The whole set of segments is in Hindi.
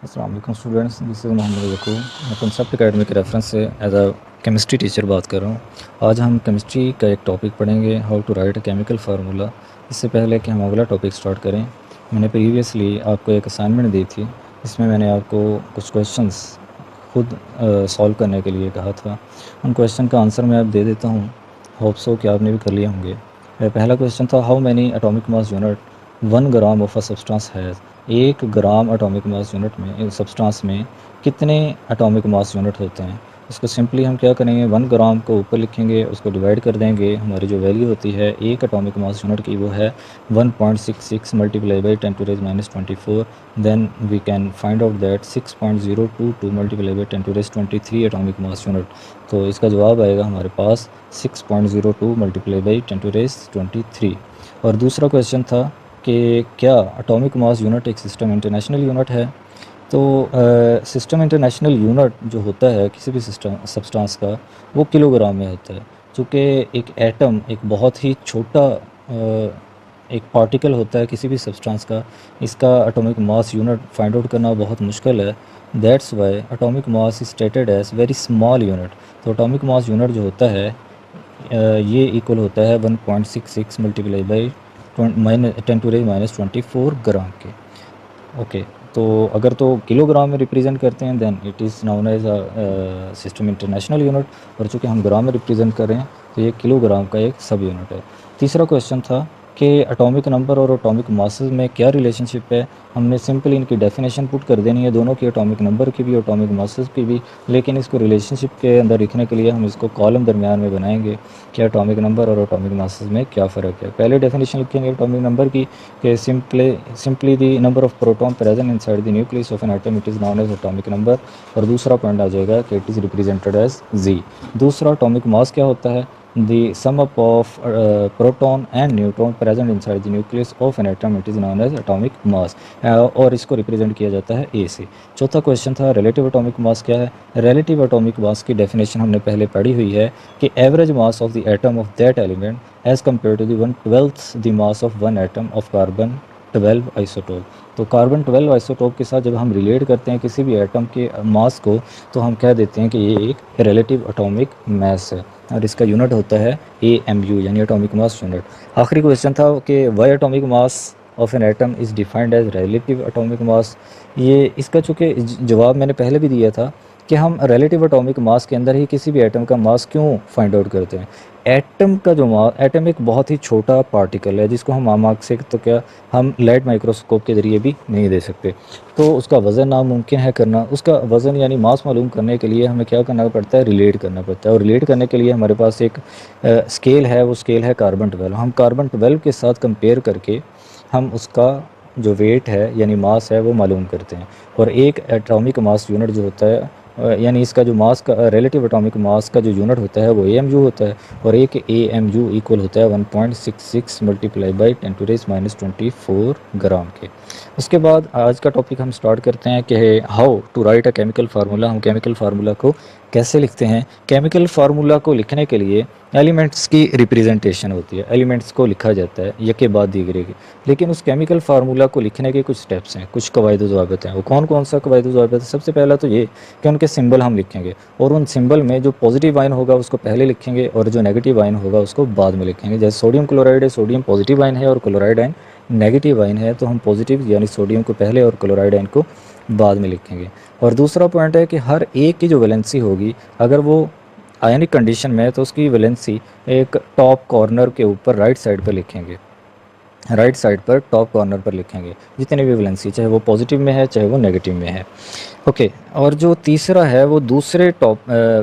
अस्सलाम वालेकुम स्टूडेंट्स, दिस इज़ मोहम्मद यकूब। मैं कंसेप्ट एकेडमी के रेफरेंस से एज अ केमिस्ट्री टीचर बात कर रहा हूँ। आज हम केमिस्ट्री का एक टॉपिक पढ़ेंगे, how to write a chemical formula. इससे पहले कि हम अगला टॉपिक स्टार्ट करें, मैंने प्रीवियसली आपको एक असाइनमेंट दी थी। इसमें मैंने आपको कुछ क्वेश्चंस खुद सॉल्व करने के लिए कहा था। उन क्वेश्चन का आंसर मैं अब दे देता हूँ। होप सो कि आपने भी कर लिए होंगे। पहला क्वेश्चन था, how many atomic mass unit 1 gram of a substance has. 1 gram atomic mass unit में सब्सटेंस में कितने एटॉमिक मास यूनिट होते हैं। इसको सिंपली हम क्या करेंगे, 1 ग्राम को ऊपर लिखेंगे, उसको डिवाइड कर देंगे। हमारी जो वैल्यू होती है एक एटॉमिक मास यूनिट की, वो है 1.66 multiply by 10⁻²4। Then we can find out that 6.022 multiply by 10⁻23 atomic mass unit. तो इसका जवाब आएगा हमारे पास 6.02 मल्टीप्लाई बाई 10⁻23। और दूसरा क्वेश्चन था कि क्या एटॉमिक मास यूनिट एक सिस्टम इंटरनेशनल यूनिट है। तो सिस्टम इंटरनेशनल यूनिट जो होता है किसी भी सिस्टम सब्सटेंस का, वो किलोग्राम में होता है। चूँकि एक एटम एक बहुत ही छोटा एक पार्टिकल होता है किसी भी सब्सटेंस का, इसका atomic mass unit find out करना बहुत मुश्किल है। That's why atomic mass is stated as very small unit. तो एटॉमिक मास यूनिट जो होता है ये इक्वल होता है 1.66 मल्टीप्लाई बाई 10⁻24 ग्राम के। ओके, तो अगर तो किलोग्राम में रिप्रेजेंट करते हैं then it is known as a system international unit. और चूँकि हम ग्राम में रिप्रेजेंट कर रहे हैं तो ये किलोग्राम का एक सब यूनिट है। तीसरा क्वेश्चन था कि एटॉमिक नंबर और एटॉमिक मासेस में क्या रिलेशनशिप है। हमने सिंपल इनकी डेफिनेशन पुट कर देनी है, दोनों की, एटॉमिक नंबर की भी एटॉमिक मासेस की भी। लेकिन इसको रिलेशनशिप के अंदर लिखने के लिए हम इसको कॉलम दरमियान में बनाएंगे कि एटॉमिक नंबर और एटॉमिक मासेस में क्या फ़र्क है। पहले डेफिनेशन लिखेंगे एटॉमिक नंबर की कि simply the number of proton present inside the nucleus of an atom, it is known as atomic number. और दूसरा पॉइंट आ जाएगा कि it is represented as Z. दूसरा, एटॉमिक मास क्या होता है, the sum up of proton and neutron present inside the nucleus of an atom, it is known as atomic mass। और इसको रिप्रेजेंट किया जाता है ए से। चौथा क्वेश्चन था, रिलेटिव एटॉमिक मास क्या है। रिलेटिव एटॉमिक मास की डेफिनेशन हमने पहले पढ़ी हुई है कि average mass of the atom of that element as compare to the 1/12 the mass of one atom of carbon 12 isotope. तो कार्बन 12 आइसोटोप के साथ जब हम रिलेट करते हैं किसी भी एटम के मास को, तो हम कह देते हैं कि ये एक रिलेटिव एटॉमिक मास है और इसका यूनिट होता है AMU यानी एटॉमिक मास यूनिट। आखिरी क्वेश्चन था कि why atomic mass of an atom is defined as relative atomic mass. ये इसका चूँकि जवाब मैंने पहले भी दिया था कि हम रिलेटिव एटॉमिक मास के अंदर ही किसी भी एटम का मास क्यों फाइंड आउट करते हैं। एटम का जो मास, एटम एक बहुत ही छोटा पार्टिकल है जिसको हम आम आँख से तो क्या हम लाइट माइक्रोस्कोप के ज़रिए भी नहीं दे सकते। तो उसका वज़न नामुमकिन है करना। उसका वज़न यानी मास मालूम करने के लिए हमें क्या करना पड़ता है, रिलेट करना पड़ता है। और रिलेट करने के लिए हमारे पास एक स्केल है, वो स्केल है कार्बन 12। हम कार्बन 12 के साथ कंपेयर करके हम उसका जो वेट है यानी मास है वो मालूम करते हैं। और एक एटॉमिक मास यूनिट जो होता है यानी इसका जो मास का रिलेटिव एटॉमिक मास का जो यूनिट होता है वो AMU होता है। और एक AMU इक्वल होता है 1.66 मल्टीप्लाई बाई 10⁻24 ग्राम के। उसके बाद आज का टॉपिक हम स्टार्ट करते हैं कि how to write a chemical formula. हम केमिकल फार्मूला को कैसे लिखते हैं। केमिकल फार्मूला को लिखने के लिए एलिमेंट्स की रिप्रेजेंटेशन होती है, एलिमेंट्स को लिखा जाता है यके बाद दीगरे के। लेकिन उस केमिकल फार्मूला को लिखने के कुछ स्टेप्स हैं, कुछ कवायद ज़वाबित हैं। वो कौन कौन सा कवायद ज़वाबित है। सबसे पहला तो ये कि उनके सिंबल हम लिखेंगे और उन सिंबल में जो पॉजिटिव आयन होगा उसको पहले लिखेंगे और जो नेगेटिव आयन होगा उसको बाद में लिखेंगे। जैसे सोडियम क्लोराइड है, सोडियम पॉजिटिव आयन है और क्लोराइड आयन नेगेटिव आयन है, तो हम पॉजिटिव यानी सोडियम को पहले और क्लोराइड आयन को बाद में लिखेंगे। और दूसरा पॉइंट है कि हर एक की जो वैलेंसी होगी, अगर वो आयनिक कंडीशन में है तो उसकी वैलेंसी एक टॉप कॉर्नर के ऊपर राइट साइड पर लिखेंगे। राइट साइड पर टॉप कॉर्नर पर लिखेंगे जितनी भी वैलेंसी, चाहे वो पॉजिटिव में है चाहे वो नेगेटिव में है। ओके, और जो तीसरा है वो दूसरे टॉप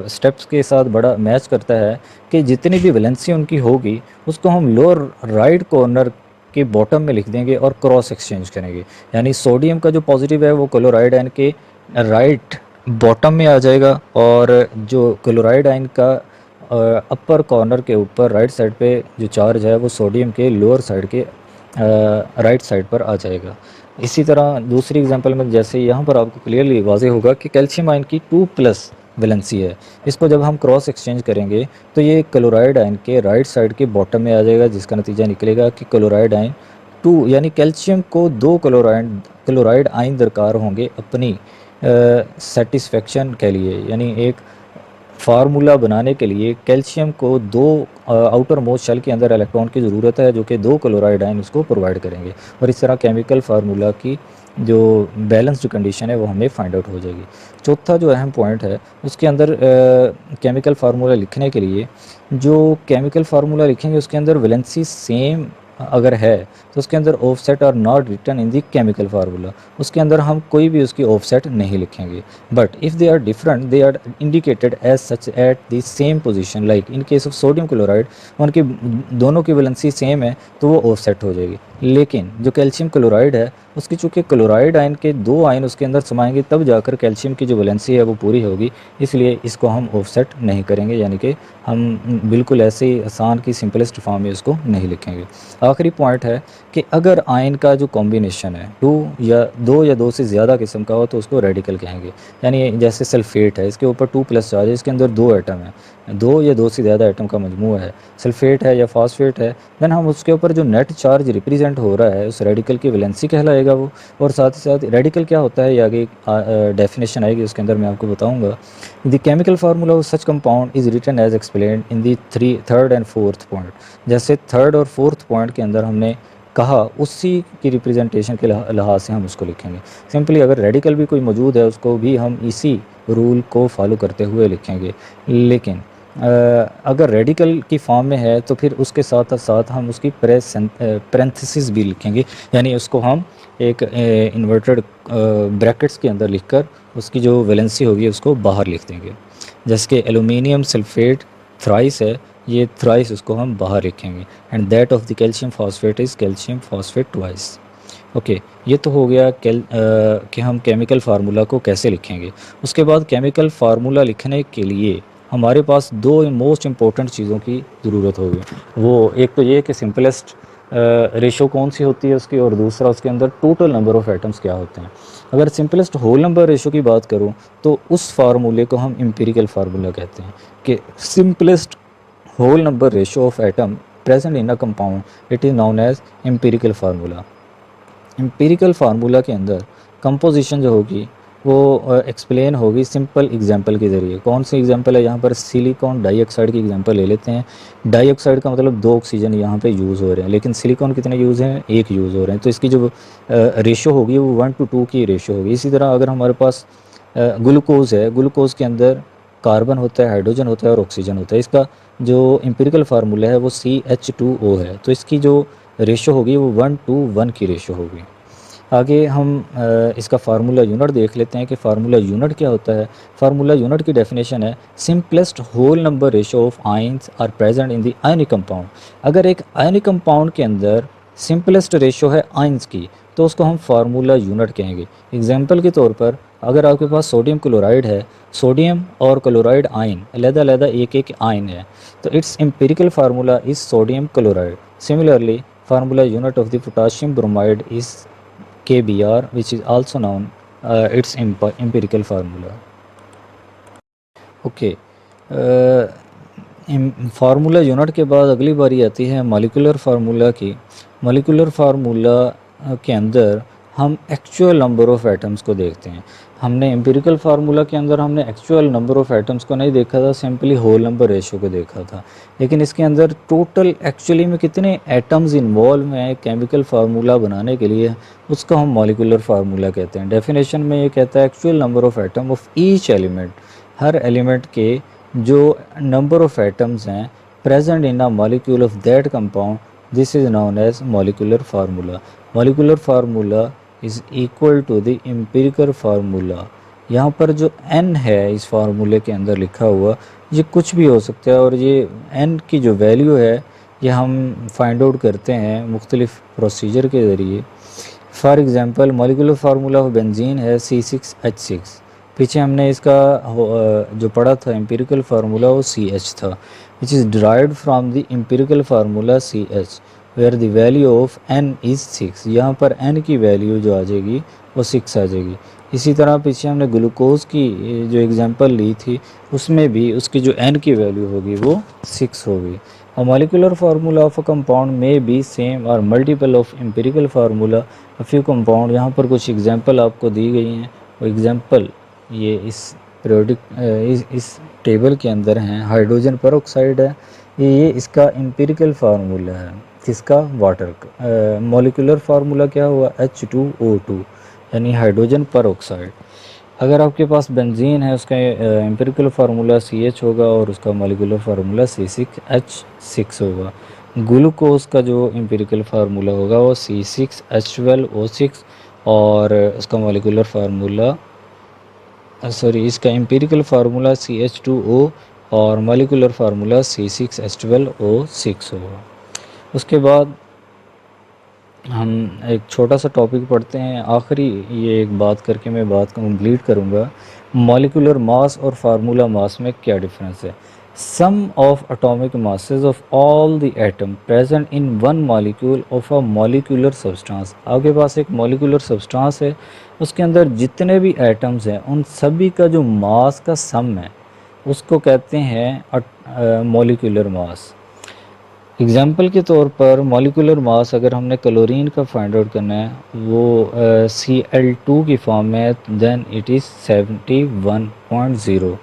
स्टेप्स के साथ बड़ा मैच करता है कि जितनी भी वैलेंसी उनकी होगी उसको हम लोअर राइट कॉर्नर के बॉटम में लिख देंगे और क्रॉस एक्सचेंज करेंगे। यानी सोडियम का जो पॉजिटिव है वो क्लोराइड आयन के राइट बॉटम में आ जाएगा और जो क्लोराइड आयन का अपर कॉर्नर के ऊपर राइट साइड पे जो चार्ज है वो सोडियम के लोअर साइड के राइट साइड पर आ जाएगा। इसी तरह दूसरी एग्जांपल में जैसे यहाँ पर आपको क्लियरली वाज़ेह होगा कि कैल्शियम आयन की 2+ वैलेंसी है। इसको जब हम क्रॉस एक्सचेंज करेंगे तो ये क्लोराइड आयन के राइट साइड के बॉटम में आ जाएगा, जिसका नतीजा निकलेगा कि क्लोराइड आयन टू यानी कैल्शियम को 2 क्लोराइड आयन दरकार होंगे अपनी सेटिस्फेक्शन के लिए, यानी एक फार्मूला बनाने के लिए कैल्शियम को 2 आउटर मोस्ट शेल के अंदर इलेक्ट्रॉन की ज़रूरत है, जो कि 2 क्लोराइड आयन उसको प्रोवाइड करेंगे, और इस तरह केमिकल फार्मूला की जो बैलेंस्ड कंडीशन है वो हमें फाइंड आउट हो जाएगी। चौथा जो अहम पॉइंट है उसके अंदर केमिकल फार्मूला लिखने के लिए जो केमिकल फार्मूला लिखेंगे उसके अंदर वैलेंसी सेम अगर है तो उसके अंदर offset are not written in the chemical formula, उसके अंदर हम कोई भी उसकी ऑफसेट नहीं लिखेंगे। But if they are different they are indicated as such at the same position, like in case of sodium chloride उनकी दोनों की वैलेंसी सेम है तो वो ऑफसेट हो जाएगी। लेकिन जो कैल्शियम क्लोराइड है उसकी चूँकि क्लोराइड आयन के 2 आयन उसके अंदर समाएंगे तब जाकर कैल्शियम की जो वैलेंसी है वो पूरी होगी, इसलिए इसको हम ऑफसेट नहीं करेंगे, यानी कि हम बिल्कुल ऐसे ही आसान की सिंपलेस्ट फॉर्म में इसको नहीं लिखेंगे। आखिरी पॉइंट है कि अगर आयन का जो कॉम्बिनेशन है 2 या 2 से ज़्यादा किस्म का हो तो उसको रेडिकल कहेंगे। यानी जैसे सल्फेट है, इसके ऊपर 2 प्लस चार्ज है, इसके अंदर 2 एटम है, 2 या 2 से ज़्यादा एटम का मजमू है, सल्फेट है या फास्फेट है, देन हम उसके ऊपर जो नेट चार्ज रिप्रेजेंट हो रहा है उस रेडिकल की वैलेंसी कहलाएगा वो। और साथ ही साथ रेडिकल क्या होता है ये आगे डेफिनेशन आएगी उसके अंदर मैं आपको बताऊंगा। The chemical formula of such compound is written as explained in the third and fourth point. जैसे थर्ड और फोर्थ पॉइंट के अंदर हमने कहा उसी की रिप्रेजेंटेशन के लिहाज से हम उसको लिखेंगे। सिंपली अगर रेडिकल भी कोई मौजूद है उसको भी हम इसी रूल को फॉलो करते हुए लिखेंगे। लेकिन अगर रेडिकल की फॉर्म में है तो फिर उसके साथ साथ हम उसकी पैरेंथेसिस भी लिखेंगे, यानी उसको हम एक इन्वर्टेड ब्रैकेट्स के अंदर लिखकर उसकी जो वैलेंसी होगी उसको बाहर लिख देंगे। जैसे कि एलुमिनियम सल्फेट थ्राइस है, ये थ्राइस उसको हम बाहर लिखेंगे, and that of the calcium phosphate is calcium phosphate twice. Okay, ये तो हो गया कि हम केमिकल फार्मूला को कैसे लिखेंगे। उसके बाद केमिकल फार्मूला लिखने के लिए हमारे पास 2 मोस्ट इम्पोर्टेंट चीज़ों की ज़रूरत होगी। वो एक तो ये कि सिंपलेस्ट रेशो कौन सी होती है उसकी, और दूसरा उसके अंदर टोटल नंबर ऑफ़ एटम्स क्या होते हैं। अगर सिंपलेस्ट होल नंबर रेशो की बात करूँ तो उस फार्मूले को हम एम्पिरिकल फार्मूला कहते हैं कि simplest whole number ratio of atom present in a compound it is known as empirical formula. Empirical formula के अंदर कंपोजिशन जो होगी वो एक्सप्लेन होगी सिंपल एग्जांपल के ज़रिए। कौन सी एग्जांपल है, यहाँ पर सिलिकॉन डाइऑक्साइड की एग्जांपल ले लेते हैं। डाइऑक्साइड का मतलब 2 ऑक्सीजन यहाँ पे यूज़ हो रहे हैं, लेकिन सिलिकॉन कितने यूज़ हैं, 1 यूज़ हो रहे हैं, तो इसकी जो रेशो होगी वो 1:2 की रेशो होगी। इसी तरह अगर हमारे पास ग्लूकोज़ है, ग्लूकोज़ के अंदर कार्बन होता है, हाइड्रोजन होता है और ऑक्सीजन होता है। इसका जो एम्पिरिकल फार्मूला है वो CH2O है, तो इसकी जो रेशो होगी वो 1:1 की रेशो होगी। आगे हम इसका फार्मूला यूनिट देख लेते हैं कि फार्मूला यूनिट क्या होता है। फार्मूला यूनिट की डेफिनेशन है simplest whole number ratio of ions are present in the ionic compound. अगर एक आयनिक कंपाउंड के अंदर सिंपलेस्ट रेशो है आयंस की तो उसको हम फार्मूला यूनिट कहेंगे। एग्जांपल के तौर पर अगर आपके पास सोडियम क्लोराइड है, सोडियम और क्लोराइड आयन अलग-अलग एक आयन है, तो it's empirical formula is sodium chloride. Similarly formula unit of the potassium bromide is KBr, which is also known its empirical formula. Okay, formula unit के बाद अगली बारी आती है मॉलिक्यूलर फार्मूला की। मॉलिक्यूलर फार्मूला के अंदर हम एक्चुअल नंबर ऑफ़ एटम्स को देखते हैं। हमने एम्पिरिकल फार्मूला के अंदर हमने एक्चुअल नंबर ऑफ़ एटम्स को नहीं देखा था, सिंपली होल नंबर रेशो को देखा था। लेकिन इसके अंदर टोटल एक्चुअली में कितने एटम्स इन्वॉल्व हैं केमिकल फार्मूला बनाने के लिए, उसको हम मॉलिक्यूलर फार्मूला कहते हैं। डेफिनेशन में ये कहता है actual number of atom of each element, हर एलिमेंट के जो नंबर ऑफ़ एटम्स हैं present in a molecule of that compound, this is known as molecular formula. Molecular formula is equal to the empirical formula. यहाँ पर जो n है इस फार्मूले के अंदर लिखा हुआ ये कुछ भी हो सकता है, और ये n की जो वैल्यू है ये हम फाइंड आउट करते हैं मुख्तलिफ प्रोसीजर के ज़रिए। For example molecular formula of benzene है C6H6। पीछे हमने इसका जो पढ़ा था एम्पिरिकल फार्मूला वो CH था, which is derived from the empirical formula CH where the value of n is 6। यहाँ पर n की वैल्यू जो आ जाएगी वो 6 आ जाएगी। इसी तरह पीछे हमने ग्लूकोज़ की जो एग्जांपल ली थी उसमें भी उसकी जो n की वैल्यू होगी वो 6 होगी। A molecular formula of a compound may be same or multiple of empirical formula a few compound। यहाँ पर कुछ एग्जांपल आपको दी गई हैं, वो एग्जांपल ये इस पीरियोडिक इस टेबल के अंदर हैं। हाइड्रोजन परऑक्साइड है, ये इसका एम्पिरिकल फार्मूला है, किसका, वाटर का। मॉलिक्यूलर फार्मूला क्या हुआ, H2O2 यानी हाइड्रोजन परऑक्साइड। अगर आपके पास बेंजीन है, उसका एम्पिरिकल फार्मूला CH होगा और उसका मॉलिक्यूलर फार्मूला C6H6 होगा। ग्लूकोज का जो एम्पिरिकल फार्मूला होगा वो C6H12O6 और उसका मॉलिक्यूलर फार्मूला इसका एम्पिरिकल फार्मूला CH2O और मॉलिक्यूलर फार्मूला C6H12O6 होगा। उसके बाद हम एक छोटा सा टॉपिक पढ़ते हैं, आखिरी ये एक बात करके मैं बात कंप्लीट करूँगा। मॉलिक्यूलर मास और फार्मूला मास में क्या डिफरेंस है। Sum of atomic masses of all the atom present in one molecule of a molecular substance. आपके पास एक मॉलिक्यूलर सब्सटेंस है, उसके अंदर जितने भी एटम्स हैं उन सभी का जो मास का सम है उसको कहते हैं मॉलिक्यूलर मास। एग्जाम्पल के तौर पर मॉलिक्यूलर मास अगर हमने क्लोरीन का फाइंड आउट करना है, वो Cl2 की फॉर्म में है, then it is 71.0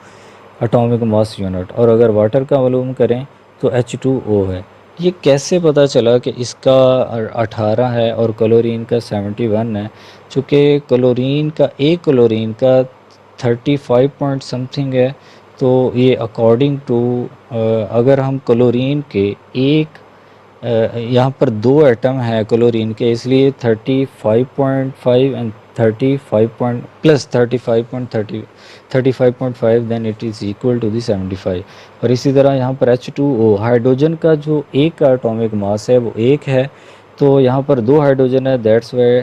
atomic mass unit. और अगर वाटर का मालूम करें तो H2O है। ये कैसे पता चला कि इसका 18 है और क्लोरीन का 71 है। चूँकि क्लोरीन का 35 पॉइंट समथिंग है, तो ये अकॉर्डिंग टू अगर हम क्लोरीन के यहाँ पर दो एटम है क्लोरीन के, इसलिए 35.5 and 35.5 then it is equal to the 75। और इसी तरह यहाँ पर H2O हाइड्रोजन का जो एक का एटॉमिक मास है वो 1 है, तो यहाँ पर 2 हाइड्रोजन है, दैट्स वाई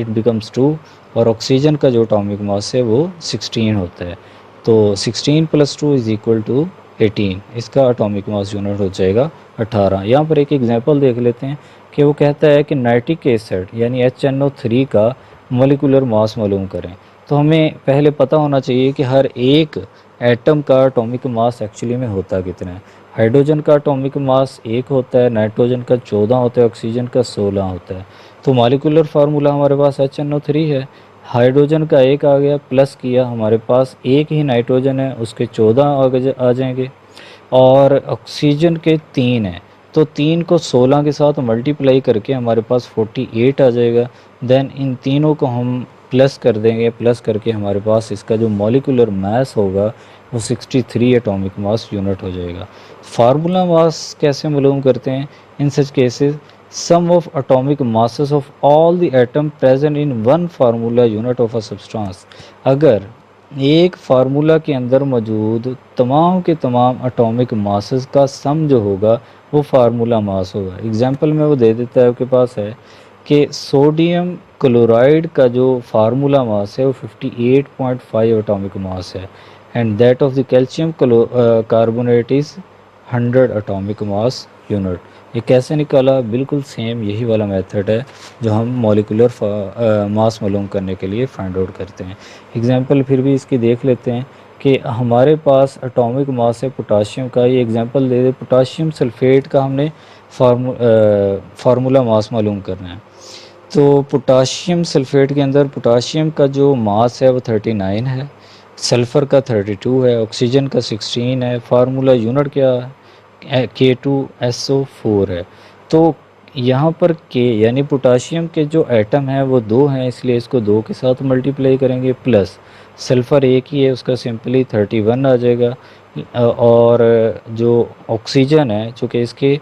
इट बिकम्स 2। और ऑक्सीजन का जो एटॉमिक मास है वो 16 होता है, तो 16 + 2 इज़ इक्वल टू 18। इसका एटॉमिक मास यूनिट हो जाएगा 18। यहाँ पर एक एग्जांपल देख लेते हैं कि वो कहता है कि नाइट्रिक एसिड यानी HNO3 का मॉलिक्यूलर मास मालूम करें। तो हमें पहले पता होना चाहिए कि हर एक एटम का एटॉमिक मास एक्चुअली में होता कितना है। हाइड्रोजन का एटॉमिक मास 1 होता है, नाइट्रोजन का 14 होता है, ऑक्सीजन का 16 होता है। तो मॉलिक्यूलर फार्मूला हमारे पास HNO3 है, हाइड्रोजन का 1 आ गया, प्लस किया, हमारे पास एक ही नाइट्रोजन है, उसके 14 आ जाएंगे, और ऑक्सीजन के 3 हैं, तो 3 को 16 के साथ मल्टीप्लाई करके हमारे पास 48 आ जाएगा। देन इन तीनों को हम प्लस कर देंगे, प्लस करके हमारे पास इसका जो मॉलिक्यूलर मास होगा वो 63 एटॉमिक मास यूनिट हो जाएगा। फार्मूला मास कैसे मालूम करते हैं, in such cases sum of atomic masses of all the atom present in one formula unit of a substance. अगर एक फार्मूला के अंदर मौजूद तमाम के तमाम एटॉमिक मासेस का सम जो होगा वो फार्मूला मास होगा। एग्जांपल में वो दे देता है, आपके पास है कि सोडियम क्लोराइड का जो फार्मूला मास है वो 58.5 एटॉमिक मास है, and that of the calcium carbonate is 100 atomic mass unit. ये कैसे निकाला, बिल्कुल सेम यही वाला मेथड है जो हम मॉलिक्यूलर मास मालूम करने के लिए फाइंड आउट करते हैं। एग्जांपल फिर भी इसकी देख लेते हैं कि हमारे पास एटॉमिक मास है पोटाशियम का। ये एग्जांपल दे दे, पोटाशियम सल्फेट का हमने फार्मूला मास मालूम करना है। तो पोटाशियम सल्फेट के अंदर पोटाशियम का जो मास है वो 39 है, सल्फ़र का 32 है, ऑक्सीजन का 16 है, फार्मूला यूनिट क्या है, K2SO4 है। तो यहाँ पर K यानी पोटाशियम के जो एटम है वो 2 हैं, इसलिए इसको 2 के साथ मल्टीप्लाई करेंगे, प्लस सल्फ़र एक ही है, उसका सिंपली 31 आ जाएगा। और जो ऑक्सीजन है चूँकि इसके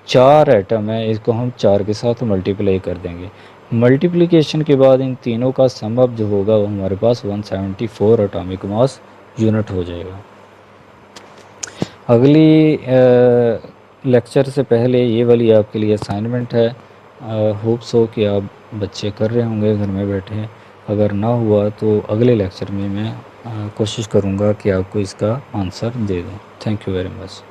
4 एटम है, इसको हम 4 के साथ मल्टीप्लाई कर देंगे। मल्टीप्लिकेशन के बाद इन तीनों का सम अप जो होगा वो हमारे पास 174 एटॉमिक मास यूनिट हो जाएगा। अगली लेक्चर से पहले ये वाली आपके लिए असाइनमेंट है, होप सो कि आप बच्चे कर रहे होंगे घर में बैठे। अगर ना हुआ तो अगले लेक्चर में मैं कोशिश करूँगा कि आपको इसका आंसर दे दूँ। Thank you very much.